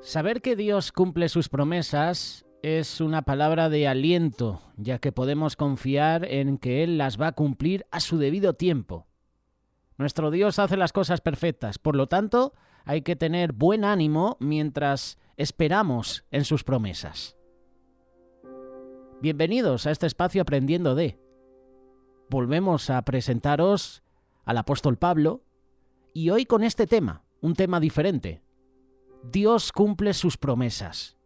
Saber que Dios cumple sus promesas es una palabra de aliento, ya que podemos confiar en que Él las va a cumplir a su debido tiempo. Nuestro Dios hace las cosas perfectas, por lo tanto, hay que tener buen ánimo mientras esperamos en sus promesas. Bienvenidos a este espacio Aprendiendo de. Volvemos a presentaros al apóstol Pablo y hoy con este tema, un tema diferente. Dios cumple sus promesas.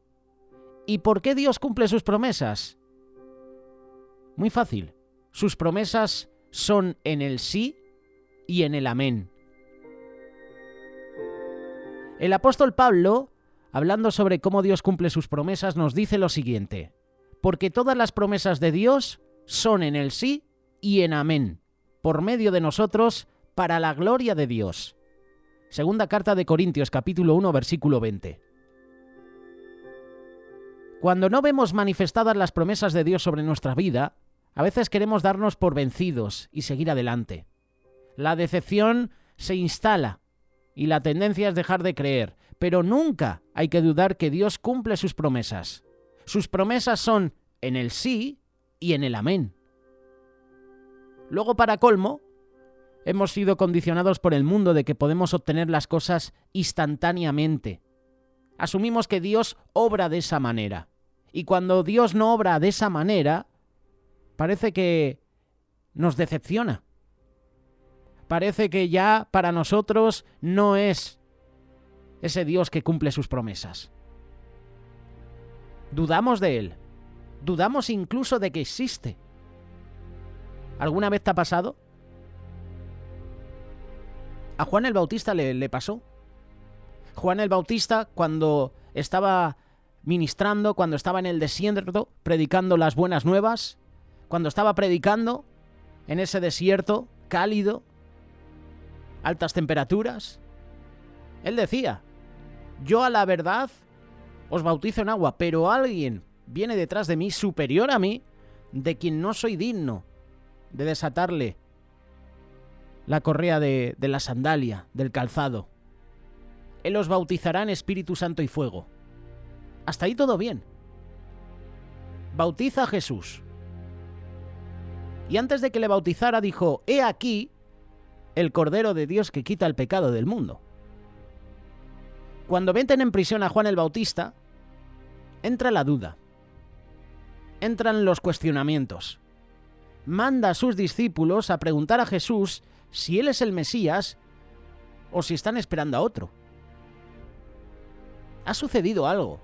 ¿Y por qué Dios cumple sus promesas? Muy fácil. Sus promesas son en el sí y en el amén. El apóstol Pablo, hablando sobre cómo Dios cumple sus promesas, nos dice lo siguiente: porque todas las promesas de Dios son en el sí y en amén, por medio de nosotros, para la gloria de Dios. Segunda carta de Corintios, capítulo 1, versículo 20. Cuando no vemos manifestadas las promesas de Dios sobre nuestra vida, a veces queremos darnos por vencidos y seguir adelante. La decepción se instala y la tendencia es dejar de creer, pero nunca hay que dudar que Dios cumple sus promesas. Sus promesas son en el sí y en el amén. Luego, para colmo, hemos sido condicionados por el mundo de que podemos obtener las cosas instantáneamente. Asumimos que Dios obra de esa manera. Y cuando Dios no obra de esa manera, parece que nos decepciona. Parece que ya para nosotros no es ese Dios que cumple sus promesas. Dudamos de Él. Dudamos incluso de que existe. ¿Alguna vez te ha pasado? A Juan el Bautista le pasó. Juan el Bautista, cuando estaba ministrando, cuando estaba en el desierto predicando las buenas nuevas, cuando estaba predicando en ese desierto cálido, altas temperaturas, él decía: yo a la verdad os bautizo en agua, pero alguien viene detrás de mí, superior a mí, de quien no soy digno de desatarle la correa de la sandalia, del calzado. Él os bautizará en Espíritu Santo y fuego. Hasta ahí todo bien. Bautiza a Jesús. Y antes de que le bautizara dijo: he aquí el Cordero de Dios que quita el pecado del mundo. Cuando meten en prisión a Juan el Bautista, entra la duda. Entran los cuestionamientos. Manda a sus discípulos a preguntar a Jesús si él es el Mesías o si están esperando a otro. Ha sucedido algo.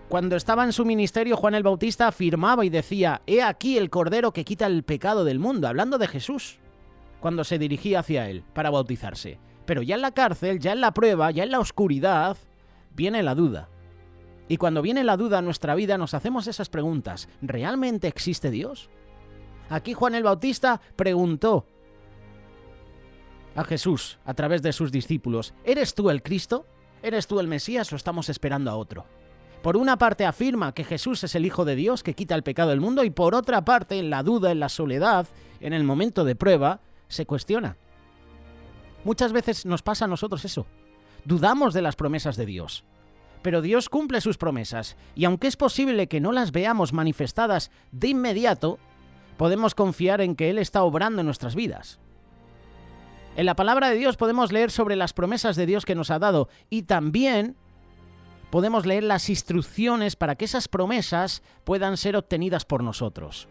Cuando estaba en su ministerio, Juan el Bautista afirmaba y decía: he aquí el Cordero que quita el pecado del mundo, hablando de Jesús, cuando se dirigía hacia él para bautizarse. Pero ya en la cárcel, ya en la prueba, ya en la oscuridad, viene la duda. Y cuando viene la duda a nuestra vida, nos hacemos esas preguntas: ¿realmente existe Dios? Aquí Juan el Bautista preguntó a Jesús a través de sus discípulos: ¿eres tú el Cristo? ¿Eres tú el Mesías o estamos esperando a otro? Por una parte afirma que Jesús es el Hijo de Dios que quita el pecado del mundo, y por otra parte, en la duda, en la soledad, en el momento de prueba, se cuestiona. Muchas veces nos pasa a nosotros eso. Dudamos de las promesas de Dios. Pero Dios cumple sus promesas, y aunque es posible que no las veamos manifestadas de inmediato, podemos confiar en que Él está obrando en nuestras vidas. En la palabra de Dios podemos leer sobre las promesas de Dios que nos ha dado, y también podemos leer las instrucciones para que esas promesas puedan ser obtenidas por nosotros.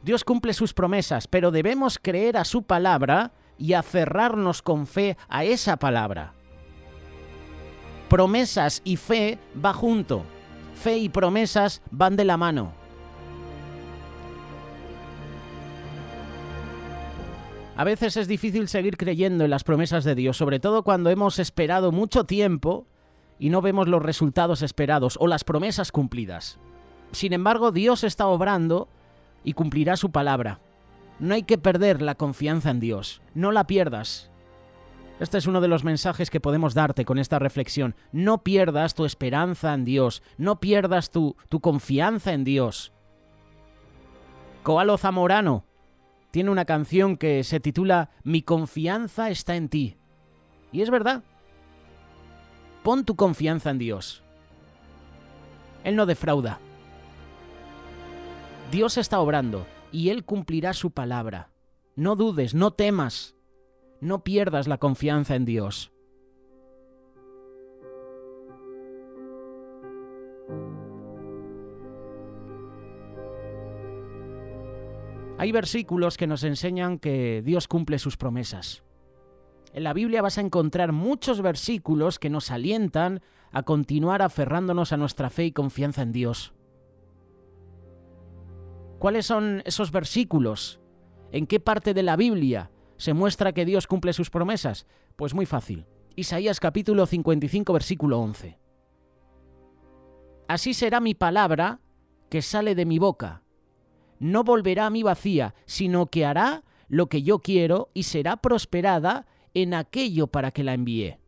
Dios cumple sus promesas, pero debemos creer a su palabra y aferrarnos con fe a esa palabra. Promesas y fe va junto. Fe y promesas van de la mano. A veces es difícil seguir creyendo en las promesas de Dios, sobre todo cuando hemos esperado mucho tiempo y no vemos los resultados esperados o las promesas cumplidas. Sin embargo, Dios está obrando y cumplirá su palabra. No hay que perder la confianza en Dios. No la pierdas. Este es uno de los mensajes que podemos darte con esta reflexión. No pierdas tu esperanza en Dios. No pierdas tu confianza en Dios. Koalo Zamorano tiene una canción que se titula Mi confianza está en ti. Y es verdad. Pon tu confianza en Dios. Él no defrauda. Dios está obrando y Él cumplirá su palabra. No dudes, no temas, no pierdas la confianza en Dios. Hay versículos que nos enseñan que Dios cumple sus promesas. En la Biblia vas a encontrar muchos versículos que nos alientan a continuar aferrándonos a nuestra fe y confianza en Dios. ¿Cuáles son esos versículos? ¿En qué parte de la Biblia se muestra que Dios cumple sus promesas? Pues muy fácil. Isaías capítulo 55, versículo 11. Así será mi palabra que sale de mi boca. No volverá a mí vacía, sino que hará lo que yo quiero y será prosperada en aquello para que la envié.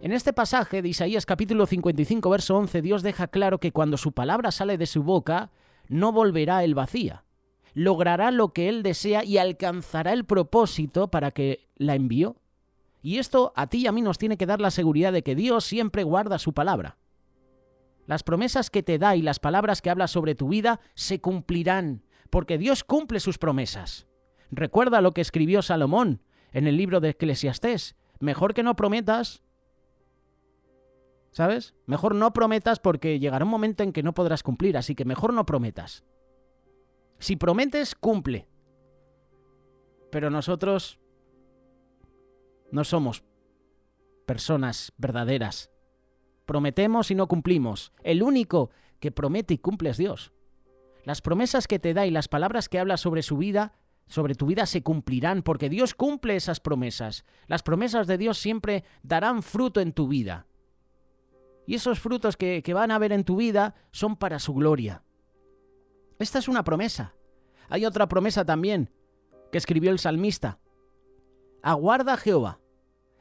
En este pasaje de Isaías capítulo 55, verso 11, Dios deja claro que cuando su palabra sale de su boca, no volverá él vacía. Logrará lo que él desea y alcanzará el propósito para que la envió. Y esto a ti y a mí nos tiene que dar la seguridad de que Dios siempre guarda su palabra. Las promesas que te da y las palabras que habla sobre tu vida se cumplirán, porque Dios cumple sus promesas. Recuerda lo que escribió Salomón en el libro de Eclesiastés. Mejor que no prometas, ¿sabes? Mejor no prometas porque llegará un momento en que no podrás cumplir, así que mejor no prometas. Si prometes, cumple. Pero nosotros no somos personas verdaderas. Prometemos y no cumplimos. El único que promete y cumple es Dios. Las promesas que te da y las palabras que habla sobre su vida, sobre tu vida, se cumplirán porque Dios cumple esas promesas. Las promesas de Dios siempre darán fruto en tu vida. Y esos frutos que van a haber en tu vida son para su gloria. Esta es una promesa. Hay otra promesa también que escribió el salmista. Aguarda a Jehová.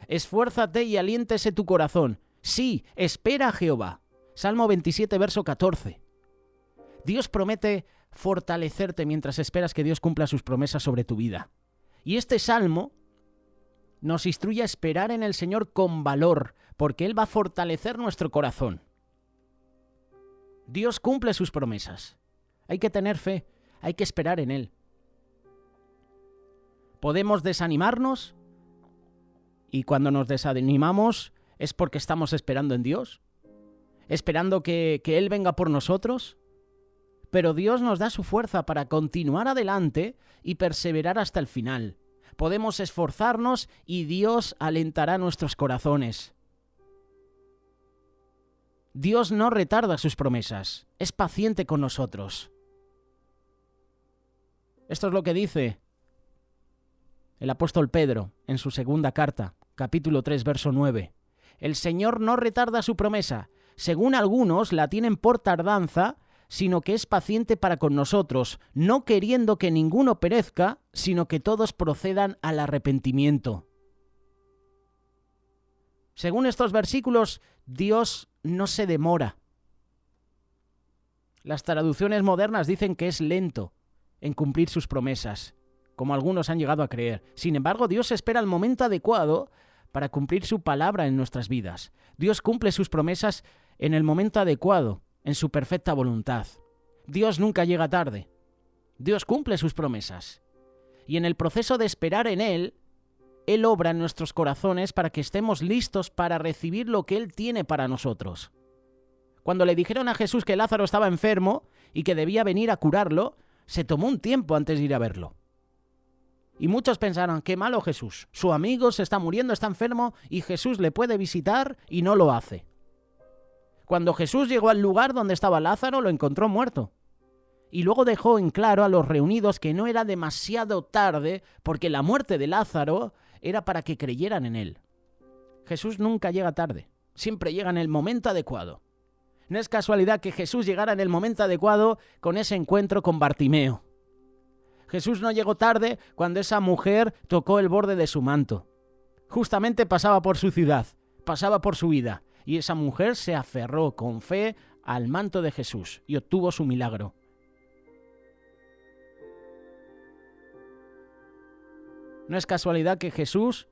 Esfuérzate y aliéntese tu corazón. Sí, espera a Jehová. Salmo 27, verso 14. Dios promete fortalecerte mientras esperas que Dios cumpla sus promesas sobre tu vida. Y este salmo nos instruye a esperar en el Señor con valor, porque Él va a fortalecer nuestro corazón. Dios cumple sus promesas. Hay que tener fe, hay que esperar en Él. Podemos desanimarnos y cuando nos desanimamos es porque estamos esperando en Dios, esperando que Él venga por nosotros. Pero Dios nos da su fuerza para continuar adelante y perseverar hasta el final. Podemos esforzarnos y Dios alentará nuestros corazones. Dios no retarda sus promesas, es paciente con nosotros. Esto es lo que dice el apóstol Pedro en su segunda carta, capítulo 3, verso 9. El Señor no retarda su promesa, según algunos la tienen por tardanza, sino que es paciente para con nosotros, no queriendo que ninguno perezca, sino que todos procedan al arrepentimiento. Según estos versículos, Dios no se demora. Las traducciones modernas dicen que es lento en cumplir sus promesas, como algunos han llegado a creer. Sin embargo, Dios espera el momento adecuado para cumplir su palabra en nuestras vidas. Dios cumple sus promesas en el momento adecuado, en su perfecta voluntad. Dios nunca llega tarde. Dios cumple sus promesas. Y en el proceso de esperar en Él, Él obra en nuestros corazones para que estemos listos para recibir lo que Él tiene para nosotros. Cuando le dijeron a Jesús que Lázaro estaba enfermo y que debía venir a curarlo, se tomó un tiempo antes de ir a verlo. Y muchos pensaron, qué malo Jesús. Su amigo se está muriendo, está enfermo y Jesús le puede visitar y no lo hace. Cuando Jesús llegó al lugar donde estaba Lázaro, lo encontró muerto. Y luego dejó en claro a los reunidos que no era demasiado tarde porque la muerte de Lázaro era para que creyeran en él. Jesús nunca llega tarde, siempre llega en el momento adecuado. No es casualidad que Jesús llegara en el momento adecuado con ese encuentro con Bartimeo. Jesús no llegó tarde cuando esa mujer tocó el borde de su manto. Justamente pasaba por su ciudad, pasaba por su vida. Y esa mujer se aferró con fe al manto de Jesús y obtuvo su milagro. No es casualidad que Jesús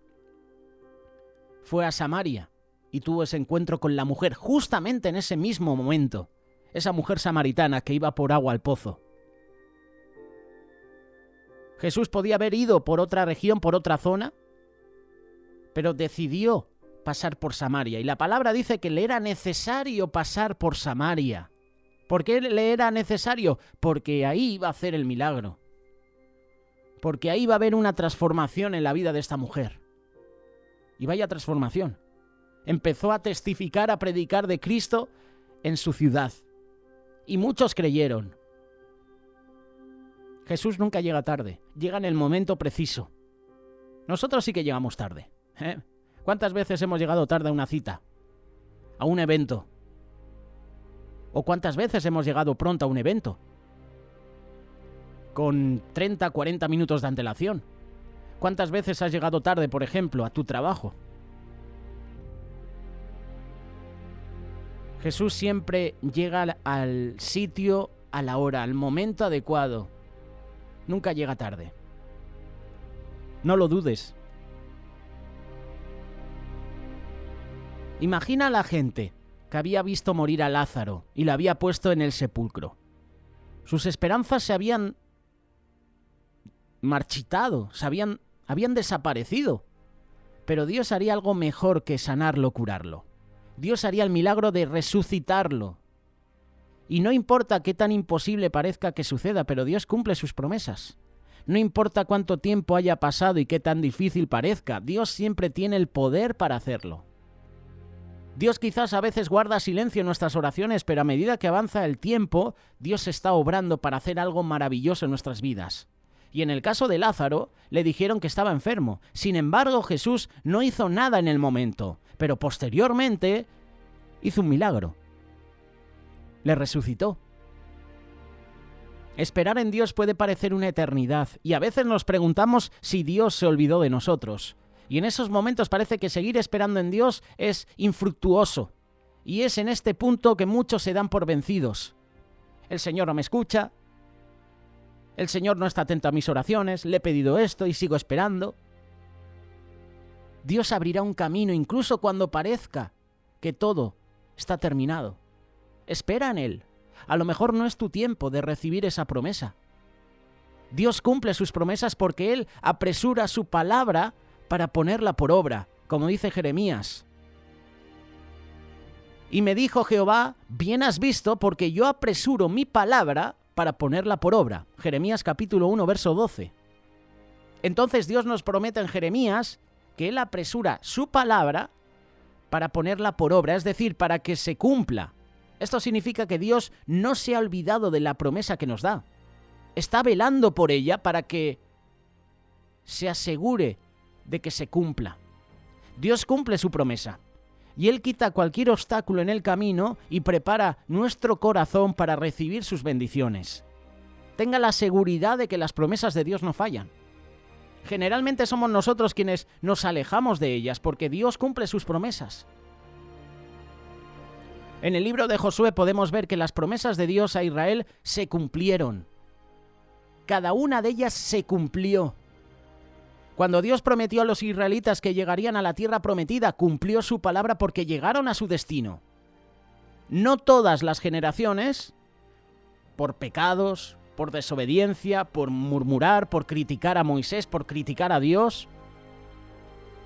fue a Samaria y tuvo ese encuentro con la mujer justamente en ese mismo momento. Esa mujer samaritana que iba por agua al pozo. Jesús podía haber ido por otra región, por otra zona, pero decidió pasar por Samaria. Y la palabra dice que le era necesario pasar por Samaria. ¿Por qué le era necesario? Porque ahí iba a hacer el milagro. Porque ahí va a haber una transformación en la vida de esta mujer. Y vaya transformación. Empezó a testificar, a predicar de Cristo en su ciudad. Y muchos creyeron. Jesús nunca llega tarde, llega en el momento preciso. Nosotros sí que llegamos tarde. ¿Cuántas veces hemos llegado tarde a una cita? A un evento. ¿O cuántas veces hemos llegado pronto a un evento? Con 30, 40 minutos de antelación. ¿Cuántas veces has llegado tarde, por ejemplo, a tu trabajo? Jesús siempre llega al sitio, a la hora, al momento adecuado. Nunca llega tarde. No lo dudes. Imagina a la gente que había visto morir a Lázaro y la había puesto en el sepulcro. Sus esperanzas se habían marchitado, habían desaparecido. Pero Dios haría algo mejor que sanarlo, curarlo. Dios haría el milagro de resucitarlo. Y no importa qué tan imposible parezca que suceda, pero Dios cumple sus promesas. No importa cuánto tiempo haya pasado y qué tan difícil parezca, Dios siempre tiene el poder para hacerlo. Dios quizás a veces guarda silencio en nuestras oraciones, pero a medida que avanza el tiempo, Dios está obrando para hacer algo maravilloso en nuestras vidas. Y en el caso de Lázaro, le dijeron que estaba enfermo. Sin embargo, Jesús no hizo nada en el momento, pero posteriormente hizo un milagro. Le resucitó. Esperar en Dios puede parecer una eternidad, y a veces nos preguntamos si Dios se olvidó de nosotros. Y en esos momentos parece que seguir esperando en Dios es infructuoso. Y es en este punto que muchos se dan por vencidos. El Señor no me escucha. El Señor no está atento a mis oraciones. Le he pedido esto y sigo esperando. Dios abrirá un camino incluso cuando parezca que todo está terminado. Espera en Él. A lo mejor no es tu tiempo de recibir esa promesa. Dios cumple sus promesas porque Él apresura su palabra para ponerla por obra, como dice Jeremías. Y me dijo Jehová, bien has visto, porque yo apresuro mi palabra para ponerla por obra. Jeremías capítulo 1, verso 12. Entonces Dios nos promete en Jeremías que Él apresura su palabra para ponerla por obra, es decir, para que se cumpla. Esto significa que Dios no se ha olvidado de la promesa que nos da. Está velando por ella para que se asegure de que se cumpla. Dios cumple su promesa y Él quita cualquier obstáculo en el camino y prepara nuestro corazón para recibir sus bendiciones. Tenga la seguridad de que las promesas de Dios no fallan. Generalmente somos nosotros quienes nos alejamos de ellas porque Dios cumple sus promesas. En el libro de Josué podemos ver que las promesas de Dios a Israel se cumplieron. Cada una de ellas se cumplió. Cuando Dios prometió a los israelitas que llegarían a la tierra prometida, cumplió su palabra porque llegaron a su destino. No todas las generaciones, por pecados, por desobediencia, por murmurar, por criticar a Moisés, por criticar a Dios,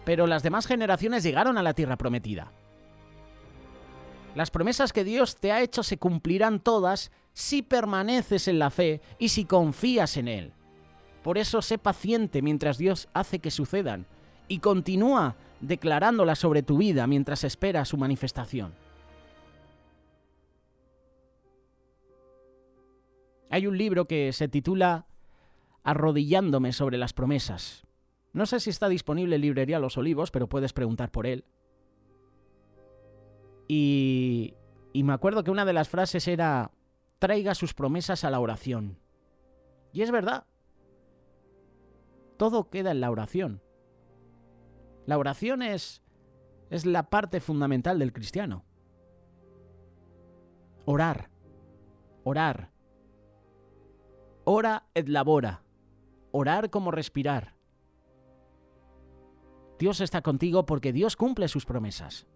pero las demás generaciones llegaron a la tierra prometida. Las promesas que Dios te ha hecho se cumplirán todas si permaneces en la fe y si confías en Él. Por eso sé paciente mientras Dios hace que sucedan y continúa declarándolas sobre tu vida mientras espera su manifestación. Hay un libro que se titula Arrodillándome sobre las promesas. No sé si está disponible en librería Los Olivos, pero puedes preguntar por él. Y me acuerdo que una de las frases era: traiga sus promesas a la oración. Y es verdad. Todo queda en la oración. La oración es la parte fundamental del cristiano. Orar. Orar. Ora et labora. Orar como respirar. Dios está contigo porque Dios cumple sus promesas.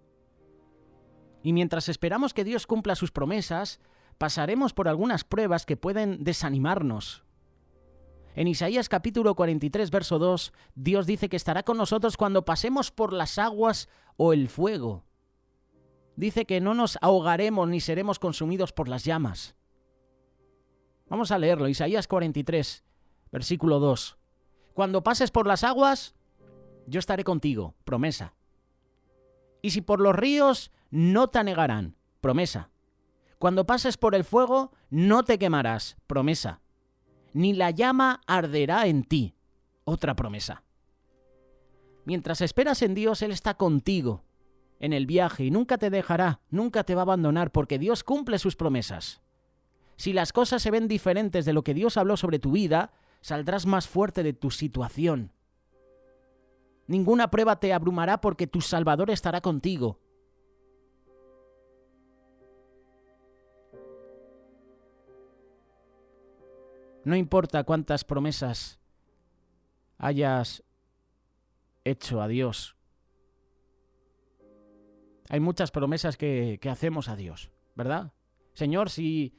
Y mientras esperamos que Dios cumpla sus promesas, pasaremos por algunas pruebas que pueden desanimarnos. En Isaías capítulo 43, verso 2, Dios dice que estará con nosotros cuando pasemos por las aguas o el fuego. Dice que no nos ahogaremos ni seremos consumidos por las llamas. Vamos a leerlo, Isaías 43, versículo 2. Cuando pases por las aguas, yo estaré contigo, promesa. Y si por los ríos, no te anegarán, promesa. Cuando pases por el fuego, no te quemarás, promesa. Ni la llama arderá en ti, otra promesa. Mientras esperas en Dios, Él está contigo en el viaje y nunca te dejará, nunca te va a abandonar, porque Dios cumple sus promesas. Si las cosas se ven diferentes de lo que Dios habló sobre tu vida, saldrás más fuerte de tu situación. Ninguna prueba te abrumará porque tu Salvador estará contigo. No importa cuántas promesas hayas hecho a Dios. Hay muchas promesas que hacemos a Dios, ¿verdad? Señor, si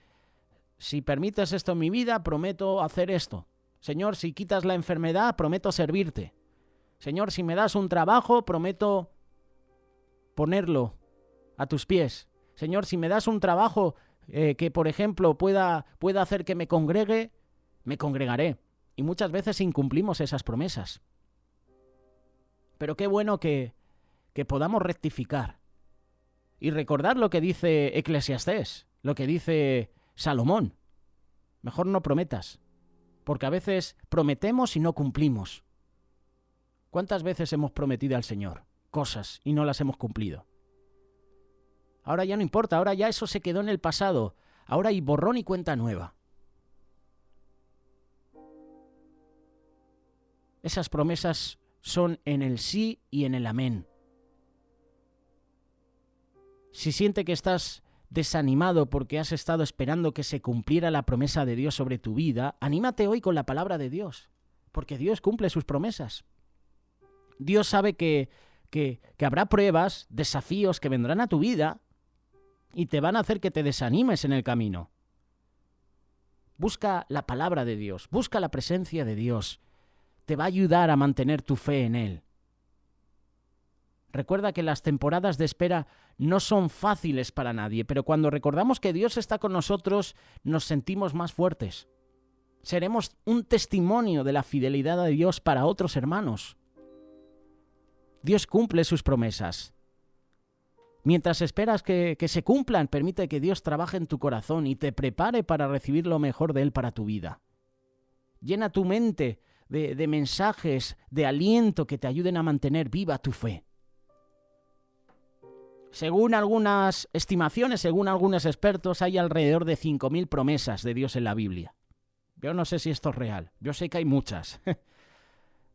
permites esto en mi vida, prometo hacer esto. Señor, si quitas la enfermedad, prometo servirte. Señor, si me das un trabajo, prometo ponerlo a tus pies. Señor, si me das un trabajo que, por ejemplo, pueda hacer que me congregue, me congregaré. Y muchas veces incumplimos esas promesas. Pero qué bueno que podamos rectificar y recordar lo que dice Eclesiastés, lo que dice Salomón. Mejor no prometas, porque a veces prometemos y no cumplimos. ¿Cuántas veces hemos prometido al Señor cosas y no las hemos cumplido? Ahora ya no importa, ahora ya eso se quedó en el pasado. Ahora hay borrón y cuenta nueva. Esas promesas son en el sí y en el amén. Si siente que estás desanimado porque has estado esperando que se cumpliera la promesa de Dios sobre tu vida, anímate hoy con la palabra de Dios, porque Dios cumple sus promesas. Dios sabe que habrá pruebas, desafíos que vendrán a tu vida y te van a hacer que te desanimes en el camino. Busca la palabra de Dios, busca la presencia de Dios. Te va a ayudar a mantener tu fe en Él. Recuerda que las temporadas de espera no son fáciles para nadie, pero cuando recordamos que Dios está con nosotros, nos sentimos más fuertes. Seremos un testimonio de la fidelidad de Dios para otros hermanos. Dios cumple sus promesas. Mientras esperas que se cumplan, permite que Dios trabaje en tu corazón y te prepare para recibir lo mejor de Él para tu vida. Llena tu mente de mensajes, de aliento que te ayuden a mantener viva tu fe. Según algunas estimaciones, según algunos expertos, hay alrededor de 5.000 promesas de Dios en la Biblia. Yo no sé si esto es real, yo sé que hay muchas.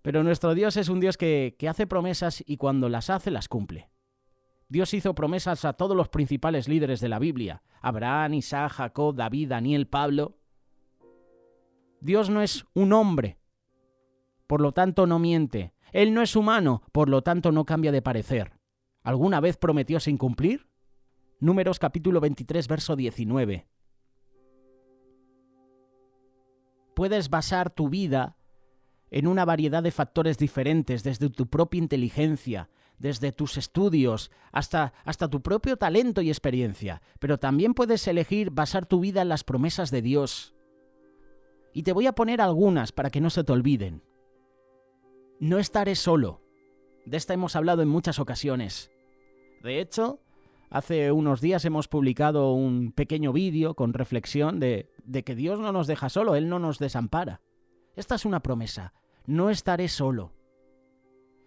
Pero nuestro Dios es un Dios que hace promesas y cuando las hace, las cumple. Dios hizo promesas a todos los principales líderes de la Biblia: Abraham, Isaac, Jacob, David, Daniel, Pablo. Dios no es un hombre, por lo tanto no miente. Él no es humano, por lo tanto no cambia de parecer. ¿Alguna vez prometió sin cumplir? Números capítulo 23, verso 19. Puedes basar tu vida en una variedad de factores diferentes, desde tu propia inteligencia, desde tus estudios, hasta tu propio talento y experiencia. Pero también puedes elegir basar tu vida en las promesas de Dios. Y te voy a poner algunas para que no se te olviden. No estaré solo. De esta hemos hablado en muchas ocasiones. De hecho, hace unos días hemos publicado un pequeño vídeo con reflexión de que Dios no nos deja solo, Él no nos desampara. Esta es una promesa. No estaré solo.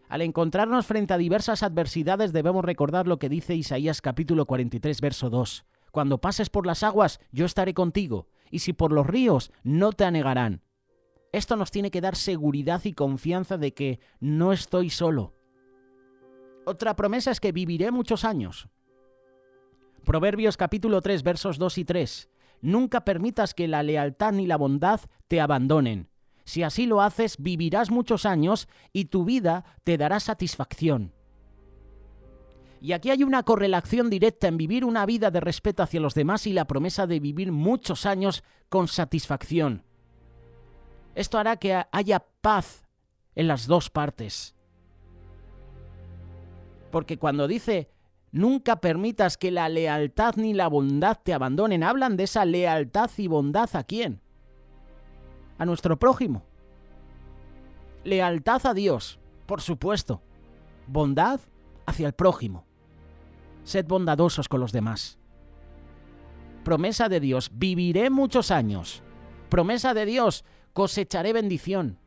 Al encontrarnos frente a diversas adversidades debemos recordar lo que dice Isaías capítulo 43, verso 2. Cuando pases por las aguas, yo estaré contigo, y si por los ríos, no te anegarán. Esto nos tiene que dar seguridad y confianza de que no estoy solo. Otra promesa es que viviré muchos años. Proverbios capítulo 3, versos 2 y 3. Nunca permitas que la lealtad ni la bondad te abandonen. Si así lo haces, vivirás muchos años y tu vida te dará satisfacción. Y aquí hay una correlación directa en vivir una vida de respeto hacia los demás y la promesa de vivir muchos años con satisfacción. Esto hará que haya paz en las dos partes. Porque cuando dice, nunca permitas que la lealtad ni la bondad te abandonen, hablan de esa lealtad y bondad ¿a quién? A nuestro prójimo. Lealtad a Dios, por supuesto. Bondad hacia el prójimo. Sed bondadosos con los demás. Promesa de Dios, viviré muchos años. Promesa de Dios, cosecharé bendición.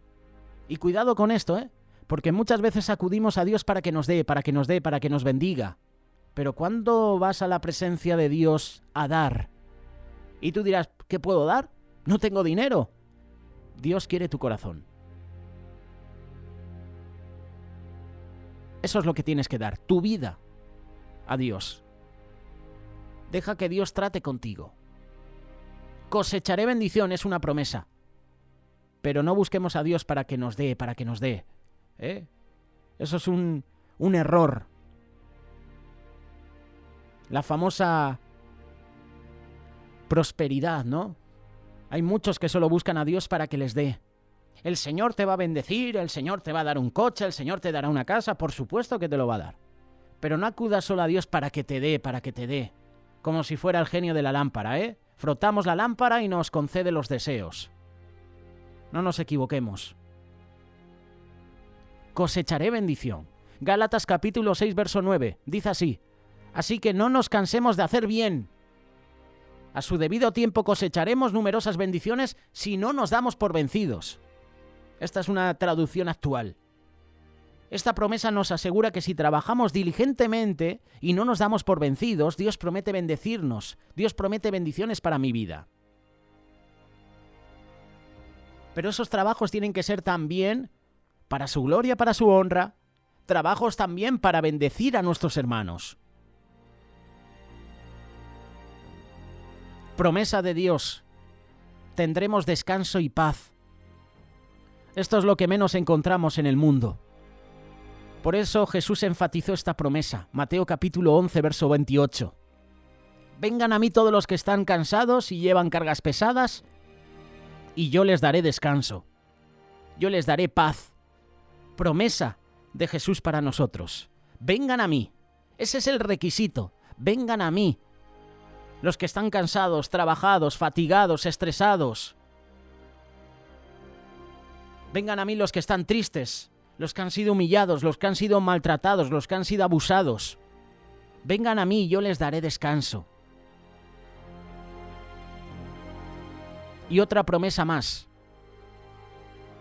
Y cuidado con esto, porque muchas veces acudimos a Dios para que nos dé, para que nos bendiga. Pero ¿cuándo vas a la presencia de Dios a dar? Y tú dirás, ¿qué puedo dar? No tengo dinero. Dios quiere tu corazón. Eso es lo que tienes que dar, tu vida a Dios. Deja que Dios trate contigo. Cosecharé bendición es una promesa. Pero no busquemos a Dios para que nos dé, Eso es un error. La famosa prosperidad, ¿no? Hay muchos que solo buscan a Dios para que les dé. El Señor te va a bendecir, el Señor te va a dar un coche, el Señor te dará una casa, por supuesto que te lo va a dar. Pero no acudas solo a Dios para que te dé, como si fuera el genio de la lámpara, Frotamos la lámpara y nos concede los deseos. No nos equivoquemos. Cosecharé bendición. Gálatas capítulo 6, verso 9, dice así: así que no nos cansemos de hacer bien. A su debido tiempo cosecharemos numerosas bendiciones si no nos damos por vencidos. Esta es una traducción actual. Esta promesa nos asegura que si trabajamos diligentemente y no nos damos por vencidos, Dios promete bendecirnos. Dios promete bendiciones para mi vida. Pero esos trabajos tienen que ser también para su gloria, para su honra, trabajos también para bendecir a nuestros hermanos. Promesa de Dios. Tendremos descanso y paz. Esto es lo que menos encontramos en el mundo. Por eso Jesús enfatizó esta promesa. Mateo capítulo 11, verso 28. Vengan a mí todos los que están cansados y llevan cargas pesadas, y yo les daré descanso. Yo les daré paz. Promesa de Jesús para nosotros. Vengan a mí. Ese es el requisito. Vengan a mí. Los que están cansados, trabajados, fatigados, estresados. Vengan a mí los que están tristes, los que han sido humillados, los que han sido maltratados, los que han sido abusados. Vengan a mí y yo les daré descanso. Y otra promesa más.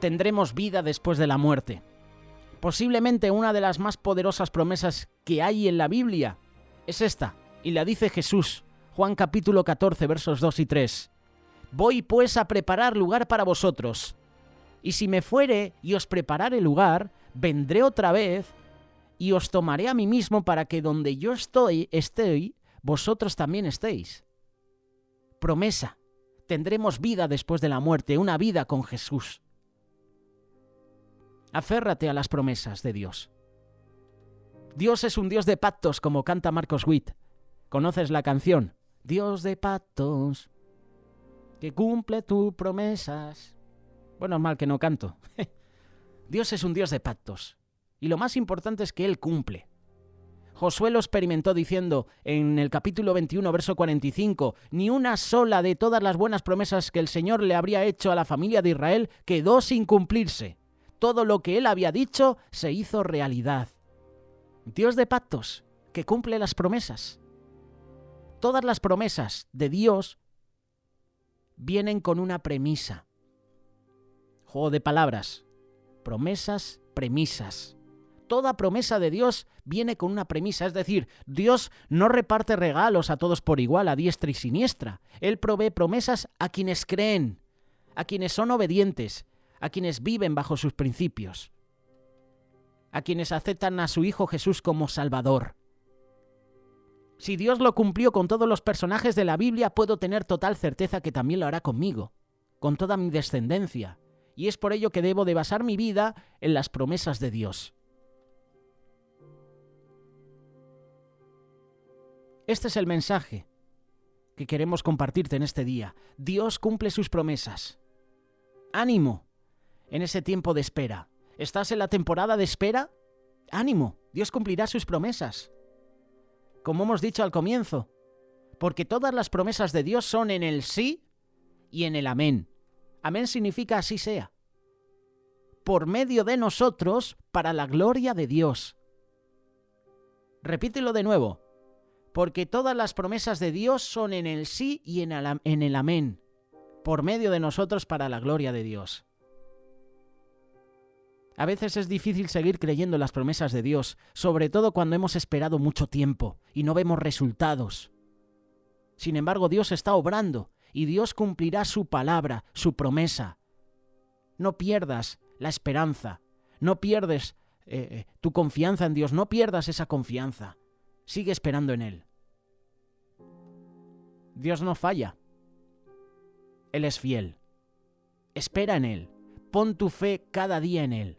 Tendremos vida después de la muerte. Posiblemente una de las más poderosas promesas que hay en la Biblia es esta, y la dice Jesús, Juan capítulo 14, versos 2 y 3. Voy pues a preparar lugar para vosotros. Y si me fuere y os preparare lugar, vendré otra vez y os tomaré a mí mismo para que donde yo esté, vosotros también estéis. Promesa. Tendremos vida después de la muerte, una vida con Jesús. Aférrate a las promesas de Dios. Dios es un Dios de pactos, como canta Marcos Witt. ¿Conoces la canción? Dios de pactos, que cumple tus promesas. Bueno, es mal que no canto. Dios es un Dios de pactos. Y lo más importante es que Él cumple. Josué lo experimentó diciendo en el capítulo 21, verso 45, ni una sola de todas las buenas promesas que el Señor le habría hecho a la familia de Israel quedó sin cumplirse. Todo lo que Él había dicho se hizo realidad. Dios de pactos, que cumple las promesas. Todas las promesas de Dios vienen con una premisa. Juego de palabras. Promesas, premisas. Toda promesa de Dios viene con una premisa, es decir, Dios no reparte regalos a todos por igual, a diestra y siniestra. Él provee promesas a quienes creen, a quienes son obedientes, a quienes viven bajo sus principios, a quienes aceptan a su Hijo Jesús como Salvador. Si Dios lo cumplió con todos los personajes de la Biblia, puedo tener total certeza que también lo hará conmigo, con toda mi descendencia. Y es por ello que debo de basar mi vida en las promesas de Dios. Este es el mensaje que queremos compartirte en este día. Dios cumple sus promesas. ¡Ánimo! En ese tiempo de espera. ¿Estás en la temporada de espera? ¡Ánimo! Dios cumplirá sus promesas. Como hemos dicho al comienzo, porque todas las promesas de Dios son en el sí y en el amén. Amén significa así sea. Por medio de nosotros, para la gloria de Dios. Repítelo de nuevo. Porque todas las promesas de Dios son en el sí y en el amén. Por medio de nosotros, para la gloria de Dios. A veces es difícil seguir creyendo en las promesas de Dios, sobre todo cuando hemos esperado mucho tiempo y no vemos resultados. Sin embargo, Dios está obrando y Dios cumplirá su palabra, su promesa. No pierdas la esperanza, no pierdes tu confianza en Dios, no pierdas esa confianza. Sigue esperando en Él. Dios no falla. Él es fiel. Espera en Él. Pon tu fe cada día en Él.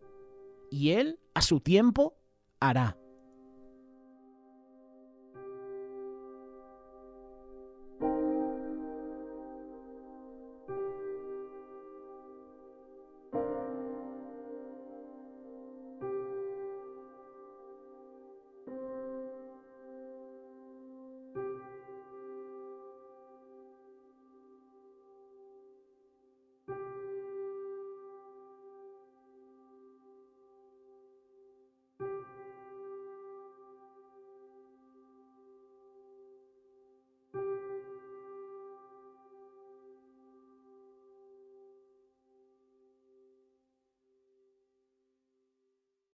Y Él, a su tiempo, hará.